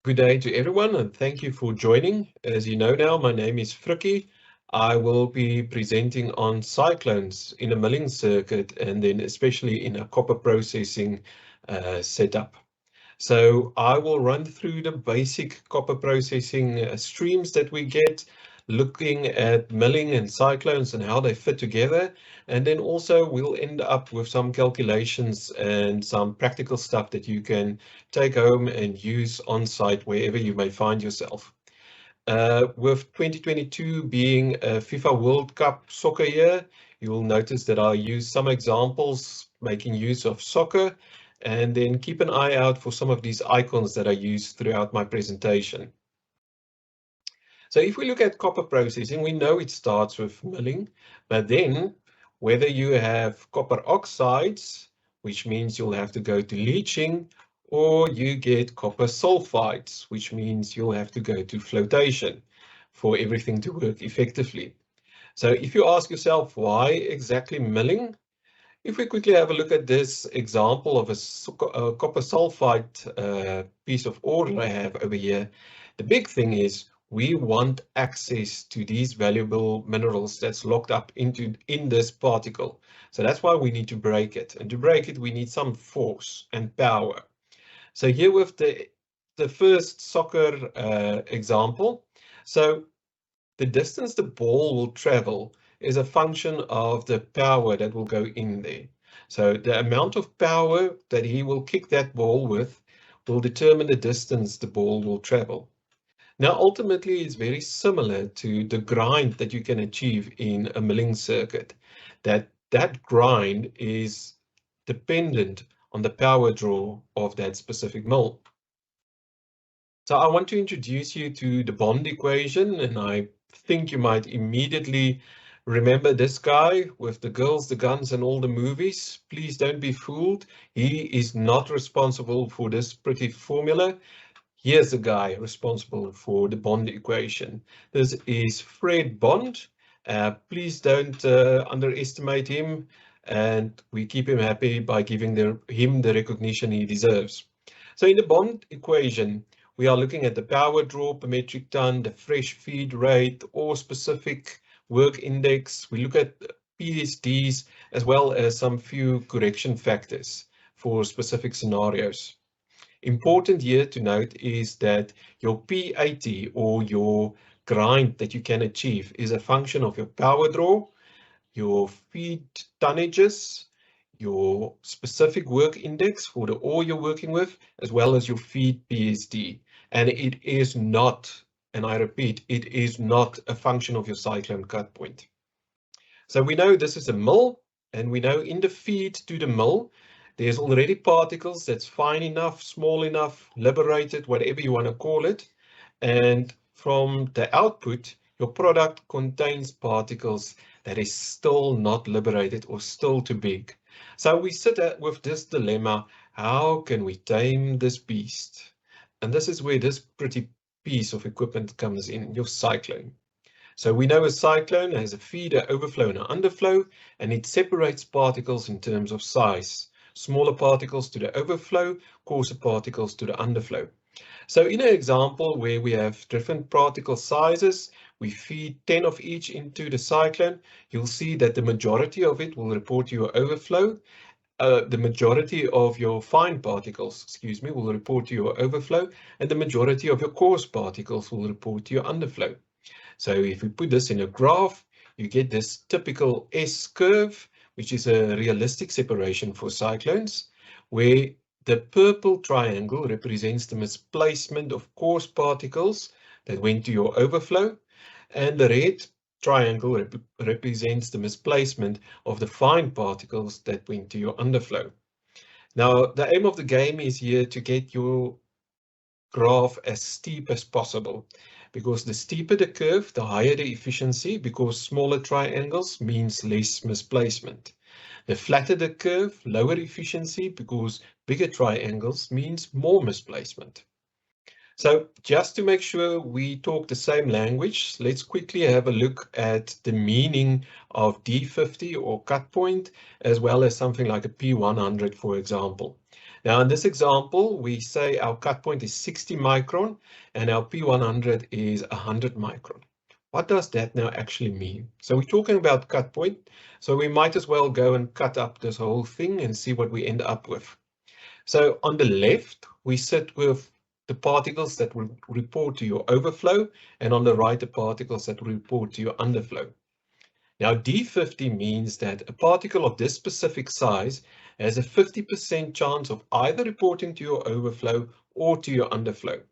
Good day to everyone and thank you for joining. As you know now, my name is Frikkie. I will be presenting on cyclones in a milling circuit and then especially in a copper processing setup. So I will run through the basic copper processing streams that we get, looking at milling and cyclones and how they fit together. And then also we'll end up with some calculations and some practical stuff that you can take home and use on site wherever you may find yourself. With 2022 being a FIFA World Cup soccer year, you will notice that I use some examples making use of soccer, and then keep an eye out for some of these icons that I use throughout my presentation. So if we look at copper processing, we know it starts with milling, but then whether you have copper oxides, which means you'll have to go to leaching, or you get copper sulfides, which means you'll have to go to flotation for everything to work effectively. So if you ask yourself, why exactly milling? If we quickly have a look at this example of a copper sulfide piece of ore that I have over here, the big thing is we want access to these valuable minerals that's locked up in this particle. So that's why we need to break it. And to break it, we need some force and power. So here with the first soccer example, so the distance the ball will travel is a function of the power that will go in there. So the amount of power that he will kick that ball with will determine the distance the ball will travel. Now, ultimately, it's very similar to the grind that you can achieve in a milling circuit. That grind is dependent on the power draw of that specific mill. So I want to introduce you to the bond equation, and I think you might immediately remember this guy with the girls, the guns, and all the movies. Please don't be fooled. He is not responsible for this pretty formula. Here's the guy responsible for the bond equation. This is Fred Bond. Please don't underestimate him, and we keep him happy by giving him the recognition he deserves. So in the bond equation, we are looking at the power draw per metric ton, the fresh feed rate, or specific work index. We look at PSDs as well as some few correction factors for specific scenarios. Important here to note is that your P80 or your grind that you can achieve is a function of your power draw, your feed tonnages, your specific work index for the ore you're working with, as well as your feed PSD. And it is not, and I repeat, it is not a function of your cyclone cut point. So we know this is a mill, and we know in the feed to the mill, there's already particles that's fine enough, small enough, liberated, whatever you want to call it. And from the output, your product contains particles that is still not liberated or still too big. So we sit with this dilemma, how can we tame this beast? And this is where this pretty piece of equipment comes in, your cyclone. So we know a cyclone has a feeder overflow and an underflow, and it separates particles in terms of size. Smaller particles to the overflow, coarser particles to the underflow. So in an example where we have different particle sizes, we feed 10 of each into the cyclone, you'll see that the majority of it will report to your overflow. The majority of your fine particles, will report to your overflow, and the majority of your coarse particles will report to your underflow. So if we put this in a graph, you get this typical S curve, which is a realistic separation for cyclones, where the purple triangle represents the misplacement of coarse particles that went to your overflow, and the red triangle represents the misplacement of the fine particles that went to your underflow. Now, the aim of the game is here to get your graph as steep as possible, because the steeper the curve, the higher the efficiency, because smaller triangles means less misplacement. The flatter the curve, lower efficiency, because bigger triangles means more misplacement. So just to make sure we talk the same language, let's quickly have a look at the meaning of D50 or cut point, as well as something like a P100, for example. Now, in this example, we say our cut point is 60 micron and our P100 is 100 micron. What does that now actually mean? So we're talking about cut point, so we might as well go and cut up this whole thing and see what we end up with. So on the left, we sit with the particles that will report to your overflow, and on the right, the particles that will report to your underflow. Now, D50 means that a particle of this specific size has a 50% chance of either reporting to your overflow or to your underflow.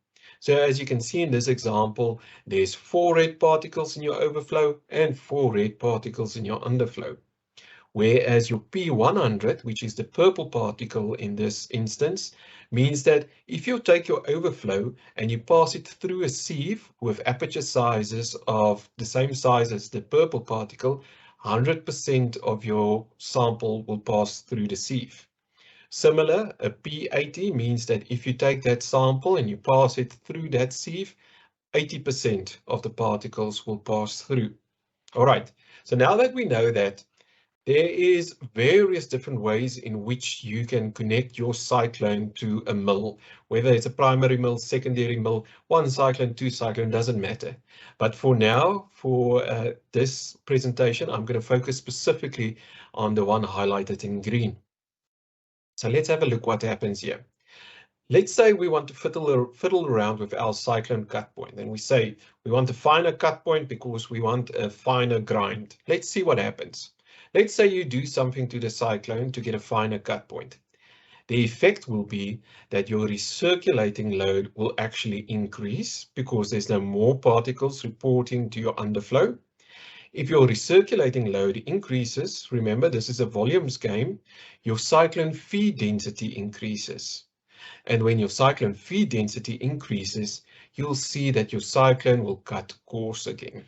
So as you can see in this example, there's 4 red particles in your overflow and 4 red particles in your underflow. Whereas your P100, which is the purple particle in this instance, means that if you take your overflow and you pass it through a sieve with aperture sizes of the same size as the purple particle, 100% of your sample will pass through the sieve. Similar, a P80 means that if you take that sample and you pass it through that sieve, 80% of the particles will pass through. All right, so now that we know that, there is various different ways in which you can connect your cyclone to a mill, whether it's a primary mill, secondary mill, one cyclone, two cyclone, doesn't matter. But for now, for this presentation, I'm going to focus specifically on the one highlighted in green. So let's have a look what happens here. Let's say we want to fiddle around with our cyclone cut point, and we say we want a finer cut point because we want a finer grind. Let's see what happens. Let's say you do something to the cyclone to get a finer cut point. The effect will be that your recirculating load will actually increase because there's no more particles reporting to your underflow. If your recirculating load increases, remember this is a volumes game, your cyclone feed density increases. And when your cyclone feed density increases, you'll see that your cyclone will cut coarse again.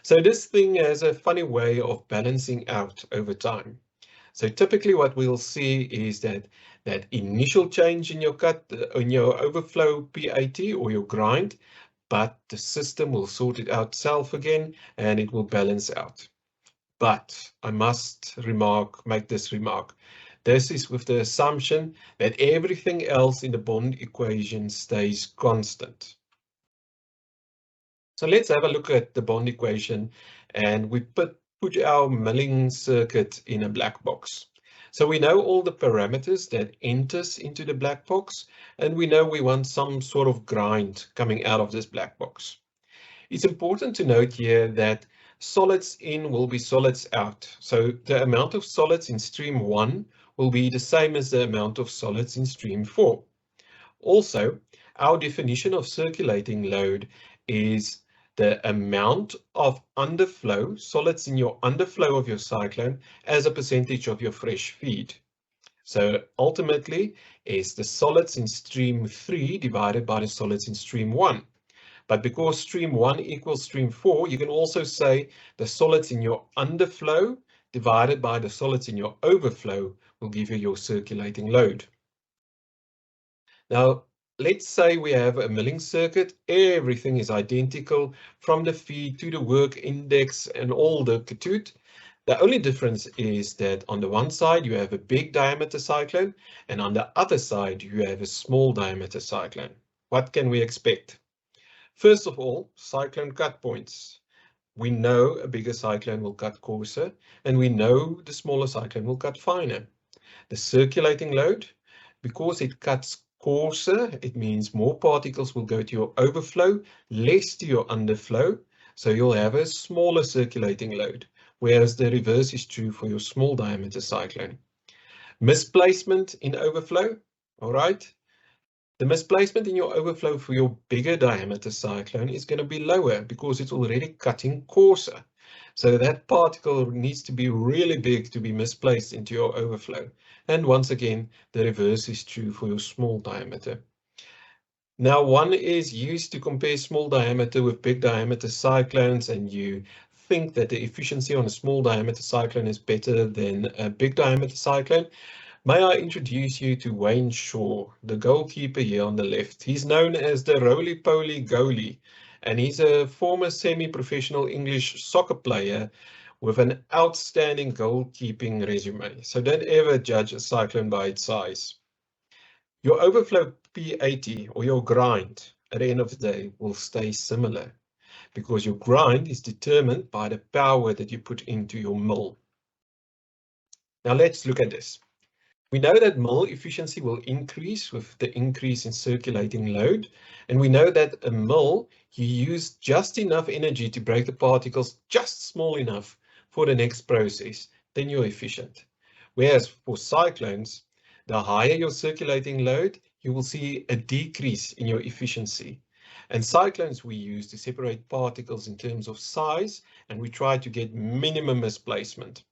So this thing has a funny way of balancing out over time. So typically what we'll see is that initial change in your cut, in your overflow P80 or your grind, but the system will sort it out itself again and it will balance out. But I must make this remark. This is with the assumption that everything else in the bond equation stays constant. So let's have a look at the bond equation, and we put our milling circuit in a black box. So we know all the parameters that enters into the black box, and we know we want some sort of grind coming out of this black box. It's important to note here that solids in will be solids out. So the amount of solids in stream 1 will be the same as the amount of solids in stream 4. Also, our definition of circulating load is the amount of underflow, solids in your underflow of your cyclone as a percentage of your fresh feed. So ultimately, it's the solids in stream 3 divided by the solids in stream 1. But because stream 1 equals stream 4, you can also say the solids in your underflow divided by the solids in your overflow will give you your circulating load. Now, let's say we have a milling circuit. Everything is identical from the feed to the work index and all the katoot. The only difference is that on the one side you have a big diameter cyclone and on the other side you have a small diameter cyclone. What can we expect? First of all, cyclone cut points. We know a bigger cyclone will cut coarser, and we know the smaller cyclone will cut finer. The circulating load, because it cuts coarser, it means more particles will go to your overflow, less to your underflow, so you'll have a smaller circulating load, whereas the reverse is true for your small diameter cyclone. Misplacement in overflow, all right? The misplacement in your overflow for your bigger diameter cyclone is going to be lower because it's already cutting coarser. So that particle needs to be really big to be misplaced into your overflow. And once again, the reverse is true for your small diameter. Now, one is used to compare small diameter with big diameter cyclones, and you think that the efficiency on a small diameter cyclone is better than a big diameter cyclone. May I introduce you to Wayne Shaw, the goalkeeper here on the left. He's known as the roly-poly goalie, and he's a former semi-professional English soccer player with an outstanding goalkeeping resume. So don't ever judge a cyclone by its size. Your overflow P80 or your grind at the end of the day will stay similar because your grind is determined by the power that you put into your mill. Now let's look at this. We know that mill efficiency will increase with the increase in circulating load, and we know that a mill, you use just enough energy to break the particles just small enough for the next process, then you're efficient. Whereas for cyclones, the higher your circulating load, you will see a decrease in your efficiency. And cyclones we use to separate particles in terms of size, and we try to get minimum misplacement.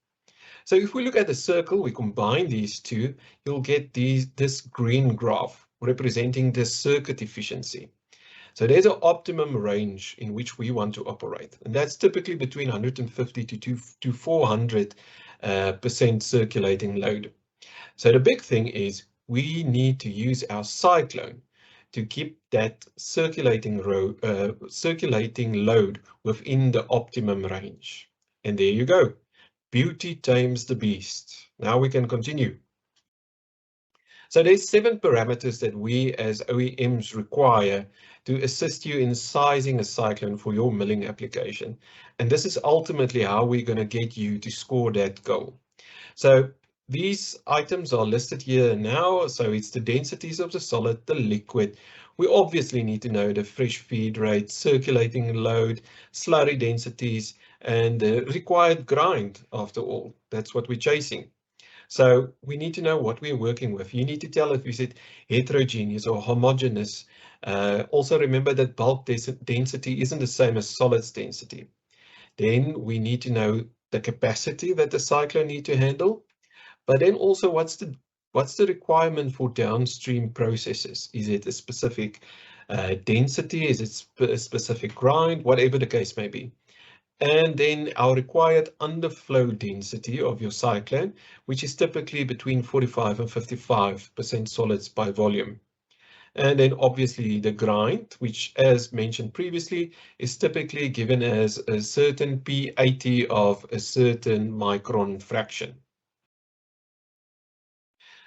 So if we look at the circle, we combine these two, you'll get this green graph representing the circuit efficiency. So there's an optimum range in which we want to operate, and that's typically between 150 to 400% circulating load. So the big thing is we need to use our cyclone to keep that circulating load within the optimum range. And there you go. Beauty tames the beast. Now we can continue. So there's 7 parameters that we as OEMs require to assist you in sizing a cyclone for your milling application. And this is ultimately how we're going to get you to score that goal. So these items are listed here now. So it's the densities of the solid, the liquid. We obviously need to know the fresh feed rate, circulating load, slurry densities, and the required grind. After all, that's what we're chasing. So we need to know what we're working with. You need to tell if is it heterogeneous or homogeneous. Also remember that bulk density isn't the same as solids density. Then we need to know the capacity that the cyclone need to handle. But then also what's the requirement for downstream processes? Is it a specific density? Is it a specific grind? Whatever the case may be. And then our required underflow density of your cyclone, which is typically between 45 and 55% solids by volume. And then obviously the grind, which as mentioned previously, is typically given as a certain P80 of a certain micron fraction.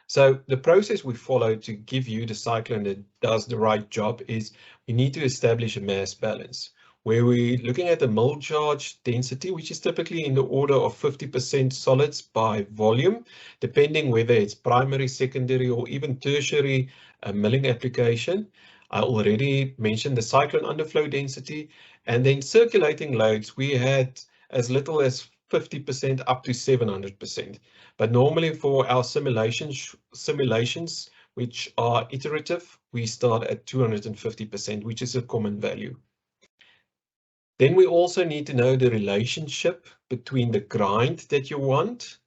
So the process we follow to give you the cyclone that does the right job is we need to establish a mass balance where we're looking at the mill charge density, which is typically in the order of 50% solids by volume, depending whether it's primary, secondary, or even tertiary milling application. I already mentioned the cyclone underflow density, and then circulating loads, we had as little as 50% up to 700%. But normally for our simulations, which are iterative, we start at 250%, which is a common value. Then we also need to know the relationship between the grind that you want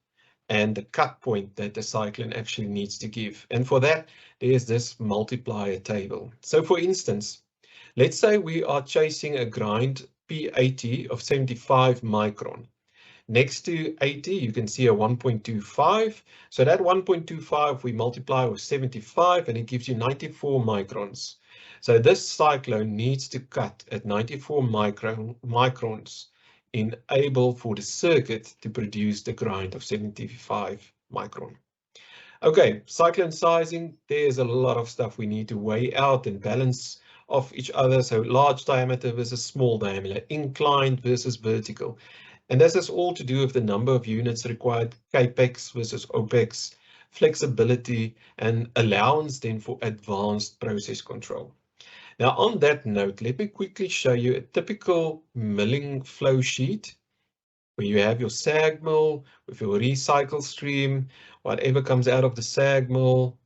and the cut point that the cyclone actually needs to give. And for that, there's this multiplier table. So for instance, let's say we are chasing a grind P80 of 75 micron. Next to 80, you can see a 1.25. So that 1.25 we multiply with 75 and it gives you 94 microns. So this cyclone needs to cut at 94 microns enable for the circuit to produce the grind of 75 micron. Okay, cyclone sizing, there's a lot of stuff we need to weigh out and balance off each other. So large diameter versus small diameter, inclined versus vertical. And this has all to do with the number of units required, capex versus opex, flexibility, and allowance then for advanced process control. Now, on that note, let me quickly show you a typical milling flow sheet where you have your sag mill with your recycle stream, whatever comes out of the sag mill,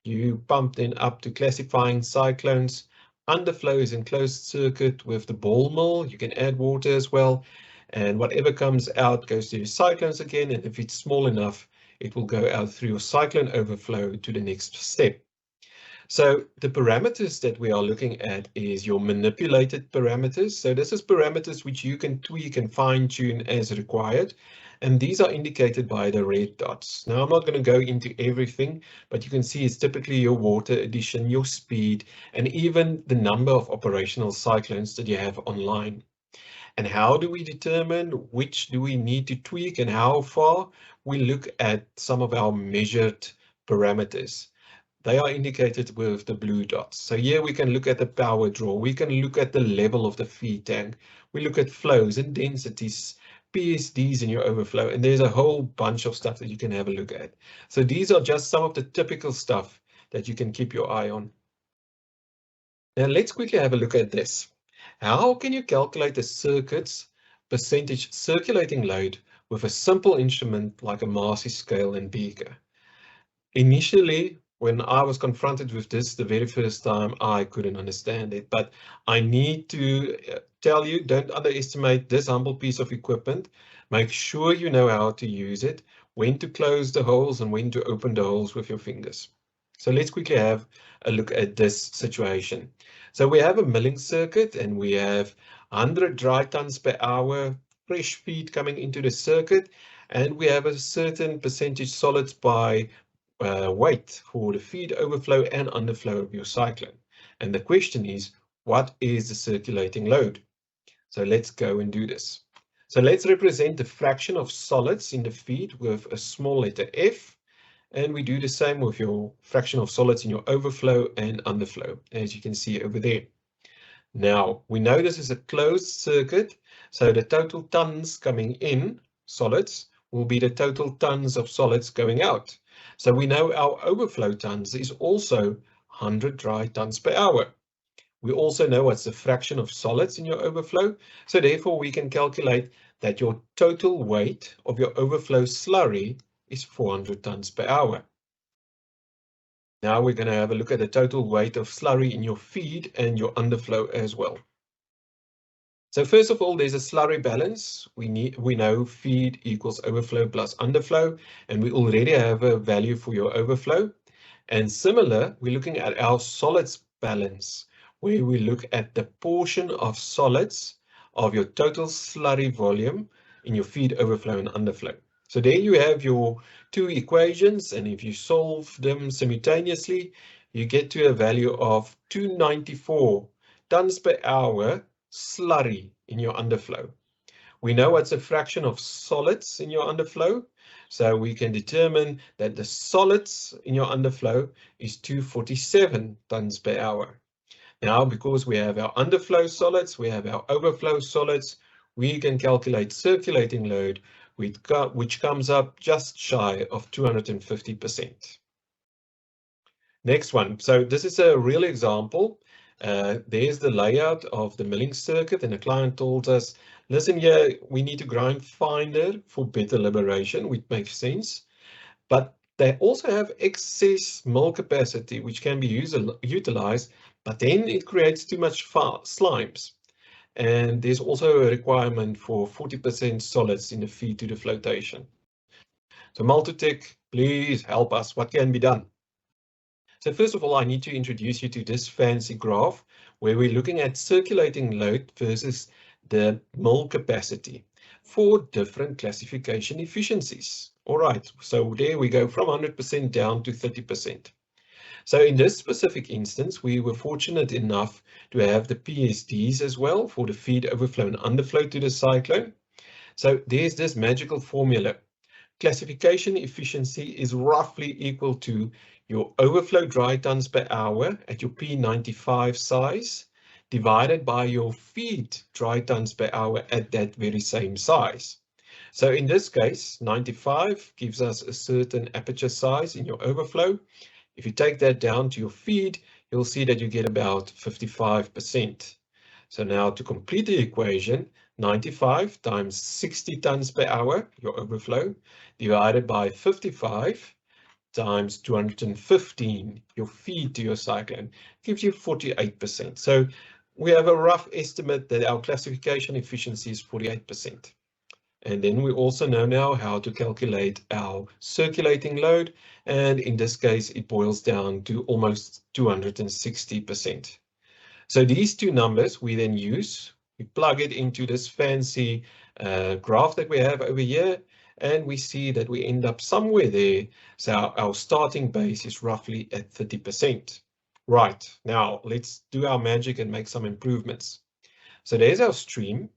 you pump then up to classifying cyclones. Underflow is in closed circuit with the ball mill. You can add water as well. And whatever comes out goes to your cyclones again. And if it's small enough, it will go out through your cyclone overflow to the next step. So the parameters that we are looking at is your manipulated parameters. So this is parameters which you can tweak and fine tune as required. And these are indicated by the red dots. Now I'm not going to go into everything, but you can see it's typically your water addition, your speed, and even the number of operational cyclones that you have online. And how do we determine which do we need to tweak and how far? We look at some of our measured parameters. They are indicated with the blue dots. So here we can look at the power draw. We can look at the level of the feed tank. We look at flows and densities, PSDs in your overflow, and there's a whole bunch of stuff that you can have a look at. So these are just some of the typical stuff that you can keep your eye on. Now let's quickly have a look at this. How can you calculate the circuit's percentage circulating load with a simple instrument like a Marcy scale and beaker? Initially, when I was confronted with this the very first time, I couldn't understand it. But I need to tell you, don't underestimate this humble piece of equipment. Make sure you know how to use it, when to close the holes and when to open the holes with your fingers. So let's quickly have a look at this situation. So we have a milling circuit and we have 100 dry tons per hour fresh feed coming into the circuit, and we have a certain percentage solids by weight for the feed overflow and underflow of your cyclone. And the question is, what is the circulating load? So let's go and do this. So let's represent the fraction of solids in the feed with a small letter F. And we do the same with your fraction of solids in your overflow and underflow, as you can see over there. Now, we know this is a closed circuit, so the total tons coming in, solids, will be the total tons of solids going out. So we know our overflow tons is also 100 dry tons per hour. We also know what's the fraction of solids in your overflow, so therefore we can calculate that your total weight of your overflow slurry is 400 tons per hour. Now we're going to have a look at the total weight of slurry in your feed and your underflow as well. So first of all, there's a slurry balance. We know feed equals overflow plus underflow, and we already have a value for your overflow. And similar, we're looking at our solids balance, where we look at the portion of solids of your total slurry volume in your feed overflow and underflow. So there you have your two equations, and if you solve them simultaneously, you get to a value of 294 tons per hour slurry in your underflow. We know what's a fraction of solids in your underflow, so we can determine that the solids in your underflow is 247 tons per hour. Now, because we have our underflow solids, we have our overflow solids, we can calculate circulating load, which comes up just shy of 250%. Next one. So this is a real example. There's the layout of the milling circuit, and the client told us, listen here, we need to grind finer for better liberation, which makes sense. But they also have excess mill capacity, which can be utilized, but then it creates too much slimes. And there's also a requirement for 40% solids in the feed to the flotation. So Multotec, please help us. What can be done? So first of all, I need to introduce you to this fancy graph where we're looking at circulating load versus the mill capacity for different classification efficiencies. All right, so there we go from 100% down to 30%. So in this specific instance, we were fortunate enough to have the PSDs as well for the feed overflow and underflow to the cyclone. So there's this magical formula. Classification efficiency is roughly equal to your overflow dry tons per hour at your P95 size divided by your feed dry tons per hour at that very same size. So in this case, 95 gives us a certain aperture size in your overflow. If you take that down to your feed, you'll see that you get about 55%. So now to complete the equation, 95 times 60 tons per hour, your overflow, divided by 55 times 215, your feed to your cyclone, gives you 48%. So we have a rough estimate that our classification efficiency is 48%. And then we also know now how to calculate our circulating load. And in this case, it boils down to almost 260%. So these two numbers we then use, we plug it into this fancy graph that we have over here, and we see that we end up somewhere there. So our starting base is roughly at 30%. Right, now let's do our magic and make some improvements. So there's our stream.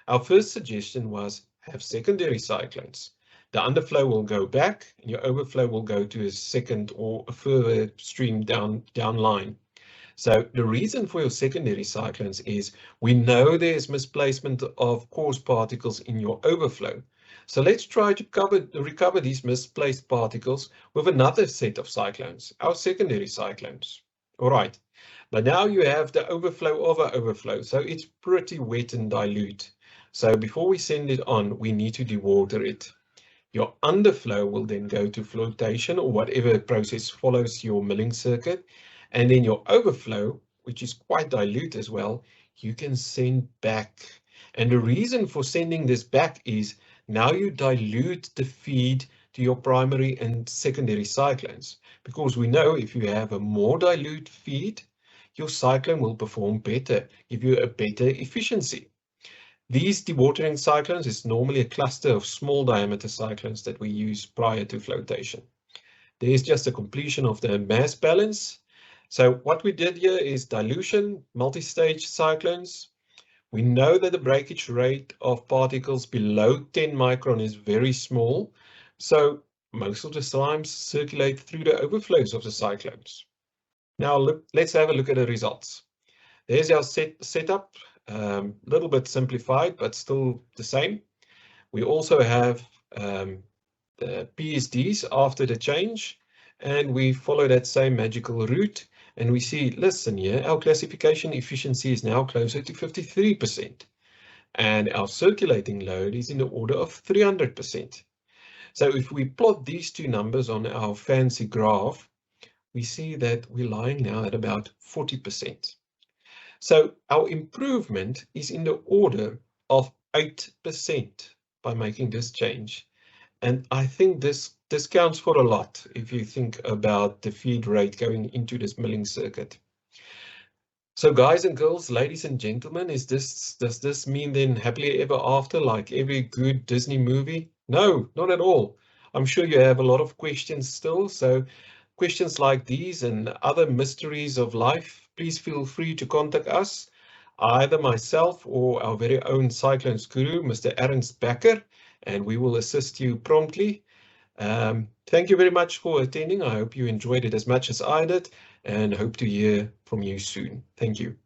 Our first suggestion was have secondary cyclones. The underflow will go back and your overflow will go to a second or a further stream downline. So the reason for your secondary cyclones is we know there's misplacement of coarse particles in your overflow. So let's try to recover these misplaced particles with another set of cyclones, our secondary cyclones. All right, but now you have the overflow of our overflow, so it's pretty wet and dilute. So before we send it on, we need to dewater it. Your underflow will then go to flotation or whatever process follows your milling circuit. And then your overflow, which is quite dilute as well, you can send back. And the reason for sending this back is now you dilute the feed to your primary and secondary cyclones. Because we know if you have a more dilute feed, your cyclone will perform better, give you a better efficiency. These dewatering cyclones is normally a cluster of small diameter cyclones that we use prior to flotation. There is just a completion of the mass balance. So what we did here is dilution, multi-stage cyclones. We know that the breakage rate of particles below 10 micron is very small. So most of the slimes circulate through the overflows of the cyclones. Now let's have a look at the results. There's our setup. Little bit simplified, but still the same. We also have the PSDs after the change, and we follow that same magical route. And we see, listen here, our classification efficiency is now closer to 53%. And our circulating load is in the order of 300%. So if we plot these two numbers on our fancy graph, we see that we're lying now at about 40%. So our improvement is in the order of 8% by making this change. And I think this counts for a lot if you think about the feed rate going into this milling circuit. So guys and girls, ladies and gentlemen, does this mean then happily ever after like every good Disney movie? No, not at all. I'm sure you have a lot of questions still. So questions like these and other mysteries of life, please feel free to contact us, either myself or our very own Cyclones guru, Mr. Ernst Becker, and we will assist you promptly. Thank you very much for attending. I hope you enjoyed it as much as I did and hope to hear from you soon. Thank you.